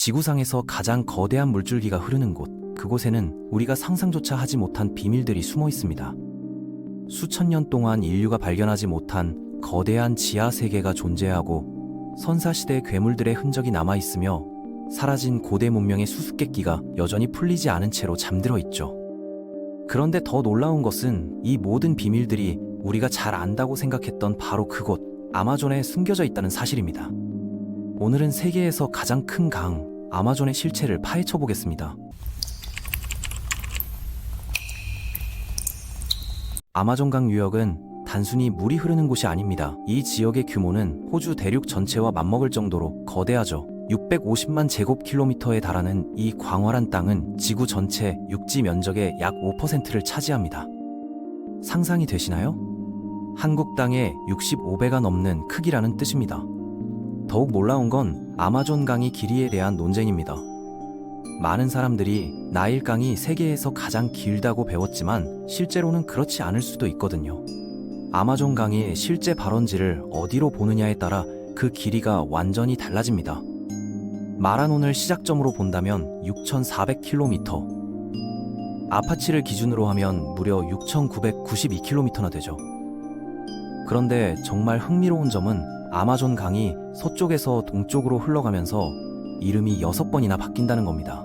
지구상에서 가장 거대한 물줄기가 흐르는 곳, 그곳에는 우리가 상상조차 하지 못한 비밀들이 숨어 있습니다. 수천 년 동안 인류가 발견하지 못한 거대한 지하 세계가 존재하고 선사시대의 괴물들의 흔적이 남아있으며 사라진 고대 문명의 수수께끼가 여전히 풀리지 않은 채로 잠들어 있죠. 그런데 더 놀라운 것은 이 모든 비밀들이 우리가 잘 안다고 생각했던 바로 그곳, 아마존에 숨겨져 있다는 사실입니다. 오늘은 세계에서 가장 큰 강, 아마존의 실체를 파헤쳐 보겠습니다. 아마존강 유역은 단순히 물이 흐르는 곳이 아닙니다. 이 지역의 규모는 호주 대륙 전체와 맞먹을 정도로 거대하죠. 650만 제곱킬로미터에 달하는 이 광활한 땅은 지구 전체 육지 면적의 약 5%를 차지합니다. 상상이 되시나요? 한국 땅의 65배가 넘는 크기라는 뜻입니다. 더욱 놀라운 건 아마존 강의 길이에 대한 논쟁입니다. 많은 사람들이 나일강이 세계에서 가장 길다고 배웠지만 실제로는 그렇지 않을 수도 있거든요. 아마존 강의 실제 발원지를 어디로 보느냐에 따라 그 길이가 완전히 달라집니다. 마라논을 시작점으로 본다면 6,400km, 아파치를 기준으로 하면 무려 6,992km나 되죠. 그런데 정말 흥미로운 점은 아마존 강이 서쪽에서 동쪽으로 흘러가면서 이름이 6번이나 바뀐다는 겁니다.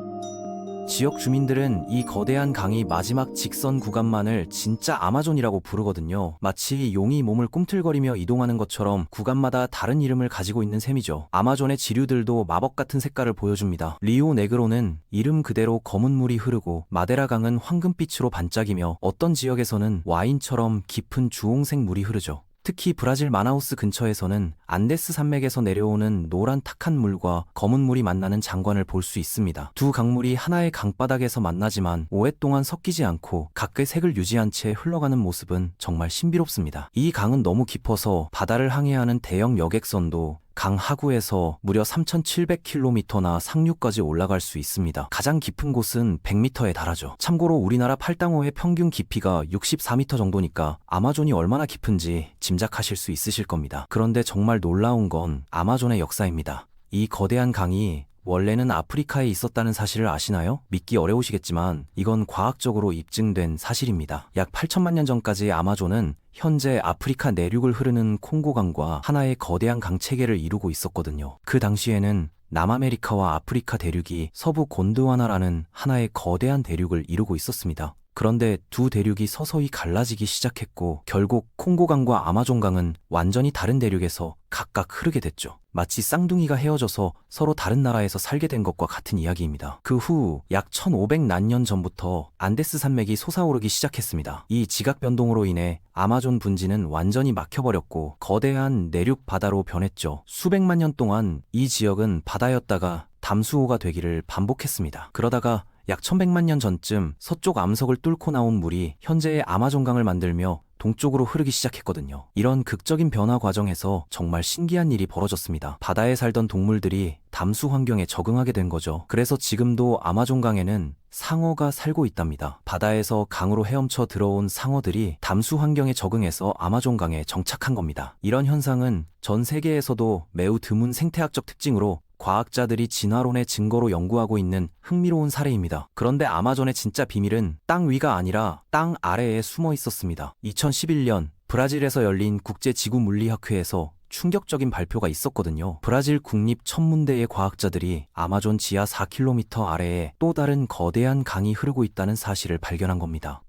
지역 주민들은 이 거대한 강이 마지막 직선 구간만을 진짜 아마존이라고 부르거든요. 마치 용이 몸을 꿈틀거리며 이동하는 것처럼 구간마다 다른 이름을 가지고 있는 셈이죠. 아마존의 지류들도 마법 같은 색깔을 보여줍니다. 리오 네그로는 이름 그대로 검은 물이 흐르고, 마데라 강은 황금빛으로 반짝이며 어떤 지역에서는 와인처럼 깊은 주홍색 물이 흐르죠. 특히 브라질 마나우스 근처에서는 안데스 산맥에서 내려오는 노란 탁한 물과 검은 물이 만나는 장관을 볼 수 있습니다. 두 강물이 하나의 강바닥에서 만나지만 오랫동안 섞이지 않고 각의 색을 유지한 채 흘러가는 모습은 정말 신비롭습니다. 이 강은 너무 깊어서 바다를 항해하는 대형 여객선도 강 하구에서 무려 3,700km나 상류까지 올라갈 수 있습니다. 가장 깊은 곳은 100m에 달하죠. 참고로 우리나라 팔당호의 평균 깊이가 64m 정도니까 아마존이 얼마나 깊은지 짐작하실 수 있으실 겁니다. 그런데 정말 놀라운 건 아마존의 역사입니다. 이 거대한 강이 원래는 아프리카에 있었다는 사실을 아시나요? 믿기 어려우시겠지만 이건 과학적으로 입증된 사실입니다. 약 8천만 년 전까지 아마존은 현재 아프리카 내륙을 흐르는 콩고강과 하나의 거대한 강 체계를 이루고 있었거든요. 그 당시에는 남아메리카와 아프리카 대륙이 서부 곤드와나라는 하나의 거대한 대륙을 이루고 있었습니다. 그런데 두 대륙이 서서히 갈라지기 시작했고 결국 콩고강과 아마존강은 완전히 다른 대륙에서 각각 흐르게 됐죠. 마치 쌍둥이가 헤어져서 서로 다른 나라에서 살게 된 것과 같은 이야기입니다. 그 후 약 1500만 년 전부터 안데스 산맥이 솟아오르기 시작했습니다. 이 지각 변동으로 인해 아마존 분지는 완전히 막혀버렸고 거대한 내륙 바다로 변했죠. 수백만 년 동안 이 지역은 바다였다가 담수호가 되기를 반복했습니다. 그러다가 약 1100만 년 전쯤 서쪽 암석을 뚫고 나온 물이 현재의 아마존강을 만들며 동쪽으로 흐르기 시작했거든요. 이런 극적인 변화 과정에서 정말 신기한 일이 벌어졌습니다. 바다에 살던 동물들이 담수 환경에 적응하게 된 거죠. 그래서 지금도 아마존강에는 상어가 살고 있답니다. 바다에서 강으로 헤엄쳐 들어온 상어들이 담수 환경에 적응해서 아마존강에 정착한 겁니다. 이런 현상은 전 세계에서도 매우 드문 생태학적 특징으로 과학자들이 진화론의 증거로 연구하고 있는 흥미로운 사례입니다. 그런데 아마존의 진짜 비밀은 땅 위가 아니라 땅 아래에 숨어 있었습니다. 2011년 브라질에서 열린 국제지구물리학회에서 충격적인 발표가 있었거든요. 브라질 국립천문대의 과학자들이 아마존 지하 4km 아래에 또 다른 거대한 강이 흐르고 있다는 사실을 발견한 겁니다.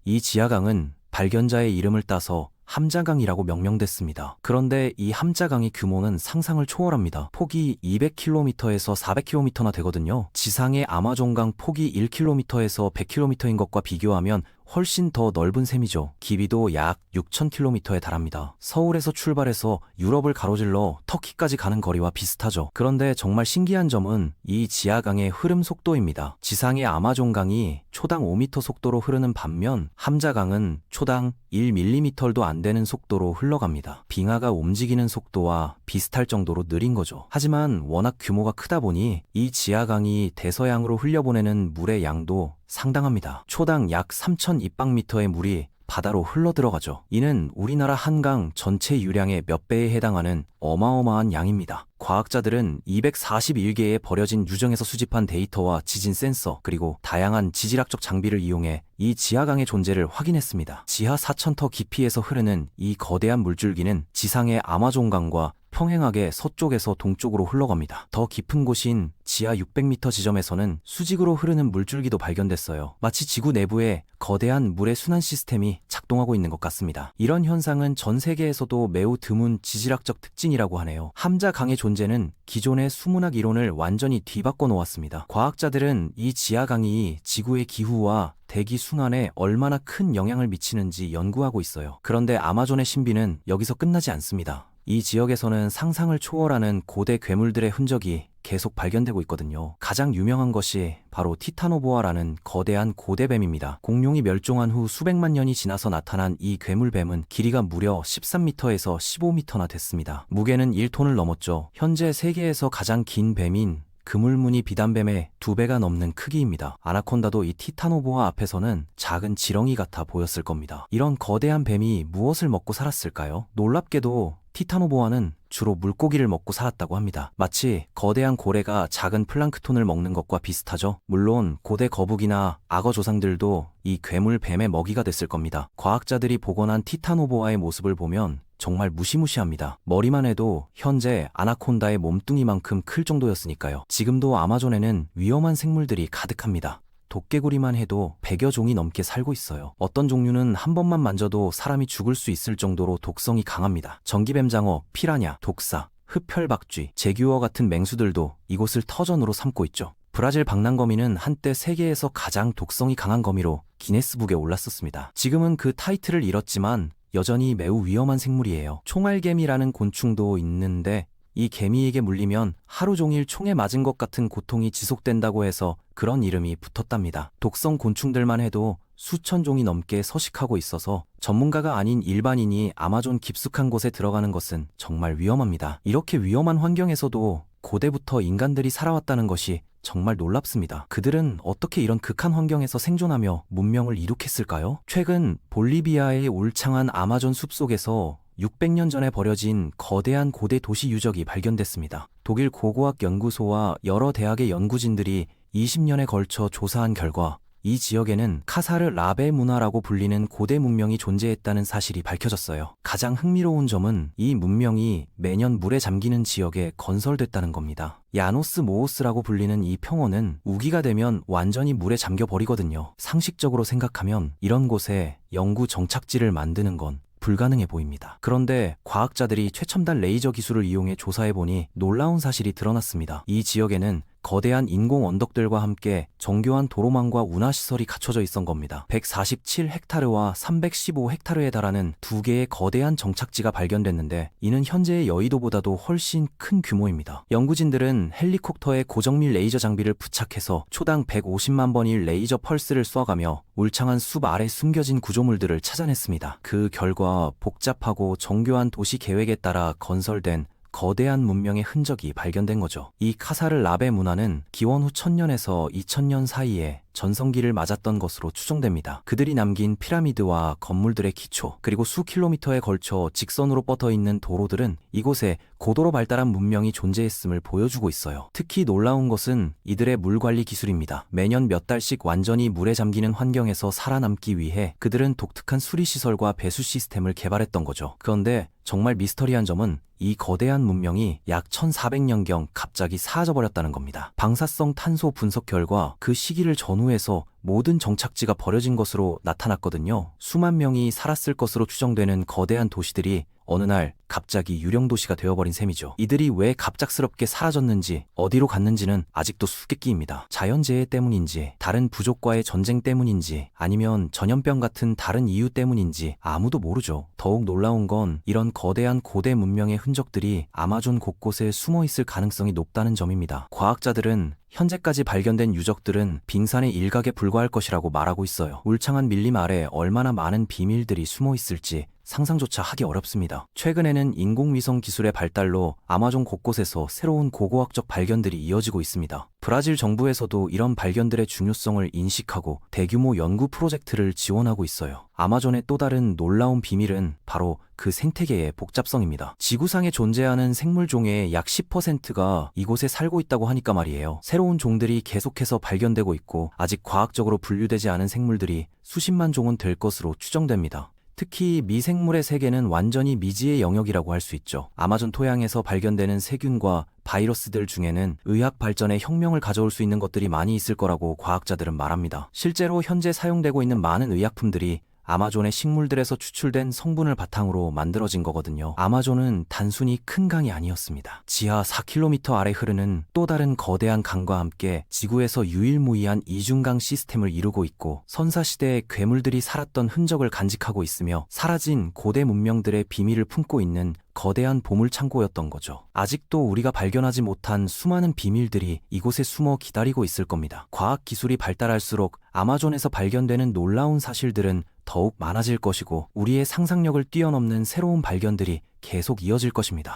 이 지하강은 발견자의 이름을 따서 함자강이라고 명명됐습니다. 그런데 이 함자강의 규모는 상상을 초월합니다. 폭이 200km에서 400km나 되거든요. 지상의 아마존강 폭이 1km에서 100km인 것과 비교하면 훨씬 더 넓은 셈이죠. 길이도 약 6,000km에 달합니다. 서울에서 출발해서 유럽을 가로질러 터키까지 가는 거리와 비슷하죠. 그런데 정말 신기한 점은 이 지하강의 흐름 속도입니다. 지상의 아마존강이 초당 5m 속도로 흐르는 반면 함자강은 초당 1mm도 안 되는 속도로 흘러갑니다. 빙하가 움직이는 속도와 비슷할 정도로 느린 거죠. 하지만 워낙 규모가 크다 보니 이 지하강이 대서양으로 흘려보내는 물의 양도 상당합니다. 초당 약 3,000 입방미터의 물이 바다로 흘러들어가죠. 이는 우리나라 한강 전체 유량의 몇 배에 해당하는 어마어마한 양입니다. 과학자들은 241개의 버려진 유정에서 수집한 데이터와 지진 센서, 그리고 다양한 지질학적 장비를 이용해 이 지하강의 존재를 확인했습니다. 지하 4,000터 깊이에서 흐르는 이 거대한 물줄기는 지상의 아마존강과 평행하게 서쪽에서 동쪽으로 흘러갑니다. 더 깊은 곳인 지하 600m 지점에서는 수직으로 흐르는 물줄기도 발견됐어요. 마치 지구 내부에 거대한 물의 순환 시스템이 작동하고 있는 것 같습니다. 이런 현상은 전 세계에서도 매우 드문 지질학적 특징이라고 하네요. 함자강의 존재는 기존의 수문학 이론을 완전히 뒤바꿔 놓았습니다. 과학자들은 이 지하강이 지구의 기후와 대기 순환에 얼마나 큰 영향을 미치는지 연구하고 있어요. 그런데 아마존의 신비는 여기서 끝나지 않습니다. 이 지역에서는 상상을 초월하는 고대 괴물들의 흔적이 계속 발견되고 있거든요. 가장 유명한 것이 바로 티타노보아라는 거대한 고대뱀입니다. 공룡이 멸종한 후 수백만 년이 지나서 나타난 이 괴물뱀은 길이가 무려 13m에서 15m나 됐습니다. 무게는 1톤을 넘었죠. 현재 세계에서 가장 긴 뱀인 그물무늬 비단뱀의 2배가 넘는 크기입니다. 아나콘다도 이 티타노보아 앞에서는 작은 지렁이 같아 보였을 겁니다. 이런 거대한 뱀이 무엇을 먹고 살았을까요? 놀랍게도 티타노보아는 주로 물고기를 먹고 살았다고 합니다. 마치 거대한 고래가 작은 플랑크톤을 먹는 것과 비슷하죠. 물론 고대 거북이나 악어 조상들도 이 괴물 뱀의 먹이가 됐을 겁니다. 과학자들이 복원한 티타노보아의 모습을 보면 정말 무시무시합니다. 머리만 해도 현재 아나콘다의 몸뚱이만큼 클 정도였으니까요. 지금도 아마존에는 위험한 생물들이 가득합니다. 도깨구리만 해도 100여 종이 넘게 살고 있어요. 어떤 종류는 한 번만 만져도 사람이 죽을 수 있을 정도로 독성이 강합니다. 전기뱀장어, 피라냐, 독사, 흡혈박쥐, 제규어 같은 맹수들도 이곳을 터전으로 삼고 있죠. 브라질 박랑거미는 한때 세계에서 가장 독성이 강한 거미로 기네스북에 올랐었습니다. 지금은 그 타이틀을 잃었지만 여전히 매우 위험한 생물이에요. 총알개미라는 곤충도 있는데 이 개미에게 물리면 하루 종일 총에 맞은 것 같은 고통이 지속된다고 해서 그런 이름이 붙었답니다. 독성 곤충들만 해도 수천 종이 넘게 서식하고 있어서 전문가가 아닌 일반인이 아마존 깊숙한 곳에 들어가는 것은 정말 위험합니다. 이렇게 위험한 환경에서도 고대부터 인간들이 살아왔다는 것이 정말 놀랍습니다. 그들은 어떻게 이런 극한 환경에서 생존하며 문명을 이룩했을까요? 최근 볼리비아의 울창한 아마존 숲속에서 600년 전에 버려진 거대한 고대 도시 유적이 발견됐습니다. 독일 고고학 연구소와 여러 대학의 연구진들이 20년에 걸쳐 조사한 결과 이 지역에는 카사르 라베 문화라고 불리는 고대 문명이 존재했다는 사실이 밝혀졌어요. 가장 흥미로운 점은 이 문명이 매년 물에 잠기는 지역에 건설됐다는 겁니다. 야노스 모오스라고 불리는 이 평원은 우기가 되면 완전히 물에 잠겨버리거든요. 상식적으로 생각하면 이런 곳에 영구 정착지를 만드는 건 불가능해 보입니다. 그런데 과학자들이 최첨단 레이저 기술을 이용해 조사해보니 놀라운 사실이 드러났습니다. 이 지역에는 거대한 인공 언덕들과 함께 정교한 도로망과 운하시설이 갖춰져 있던 겁니다. 147헥타르와 315헥타르에 달하는 두 개의 거대한 정착지가 발견됐는데 이는 현재의 여의도보다도 훨씬 큰 규모입니다. 연구진들은 헬리콥터에 고정밀 레이저 장비를 부착해서 초당 150만 번일 레이저 펄스를 쏘아가며 울창한 숲 아래 숨겨진 구조물들을 찾아냈습니다. 그 결과 복잡하고 정교한 도시 계획에 따라 건설된 거대한 문명의 흔적이 발견된 거죠. 이 카사르 라베 문화는 기원 후 1000년에서 2000년 사이에 전성기를 맞았던 것으로 추정됩니다. 그들이 남긴 피라미드와 건물들의 기초, 그리고 수 킬로미터에 걸쳐 직선으로 뻗어 있는 도로들은 이곳에 고도로 발달한 문명이 존재했음을 보여주고 있어요. 특히 놀라운 것은 이들의 물 관리 기술입니다. 매년 몇 달씩 완전히 물에 잠기는 환경에서 살아남기 위해 그들은 독특한 수리시설과 배수 시스템을 개발했던 거죠. 그런데 정말 미스터리한 점은 이 거대한 문명이 약 1400년경 갑자기 사라져버렸다는 겁니다. 방사성 탄소 분석 결과 그 시기를 전후해서 모든 정착지가 버려진 것으로 나타났거든요. 수만 명이 살았을 것으로 추정되는 거대한 도시들이 어느 날 갑자기 유령 도시가 되어버린 셈이죠. 이들이 왜 갑작스럽게 사라졌는지 어디로 갔는지는 아직도 수수께끼입니다. 자연재해 때문인지 다른 부족과의 전쟁 때문인지 아니면 전염병 같은 다른 이유 때문인지 아무도 모르죠. 더욱 놀라운 건 이런 거대한 고대 문명의 흔적들이 아마존 곳곳에 숨어있을 가능성이 높다는 점입니다. 과학자들은 현재까지 발견된 유적들은 빙산의 일각에 불과할 것이라고 말하고 있어요. 울창한 밀림 아래 얼마나 많은 비밀들이 숨어있을지 상상조차 하기 어렵습니다. 최근에는 인공위성 기술의 발달로 아마존 곳곳에서 새로운 고고학적 발견들이 이어지고 있습니다. 브라질 정부에서도 이런 발견들의 중요성을 인식하고 대규모 연구 프로젝트를 지원하고 있어요. 아마존의 또 다른 놀라운 비밀은 바로 그 생태계의 복잡성입니다. 지구상에 존재하는 생물 종의 약 10%가 이곳에 살고 있다고 하니까 말이에요. 새로운 종들이 계속해서 발견되고 있고 아직 과학적으로 분류되지 않은 생물들이 수십만 종은 될 것으로 추정됩니다. 특히 미생물의 세계는 완전히 미지의 영역이라고 할 수 있죠. 아마존 토양에서 발견되는 세균과 바이러스들 중에는 의학 발전에 혁명을 가져올 수 있는 것들이 많이 있을 거라고 과학자들은 말합니다. 실제로 현재 사용되고 있는 많은 의약품들이 아마존의 식물들에서 추출된 성분을 바탕으로 만들어진 거거든요. 아마존은 단순히 큰 강이 아니었습니다. 지하 4km 아래 흐르는 또 다른 거대한 강과 함께 지구에서 유일무이한 이중강 시스템을 이루고 있고 선사시대의 괴물들이 살았던 흔적을 간직하고 있으며 사라진 고대 문명들의 비밀을 품고 있는 거대한 보물창고였던 거죠. 아직도 우리가 발견하지 못한 수많은 비밀들이 이곳에 숨어 기다리고 있을 겁니다. 과학 기술이 발달할수록 아마존에서 발견되는 놀라운 사실들은 더욱 많아질 것이고 우리의 상상력을 뛰어넘는 새로운 발견들이 계속 이어질 것입니다.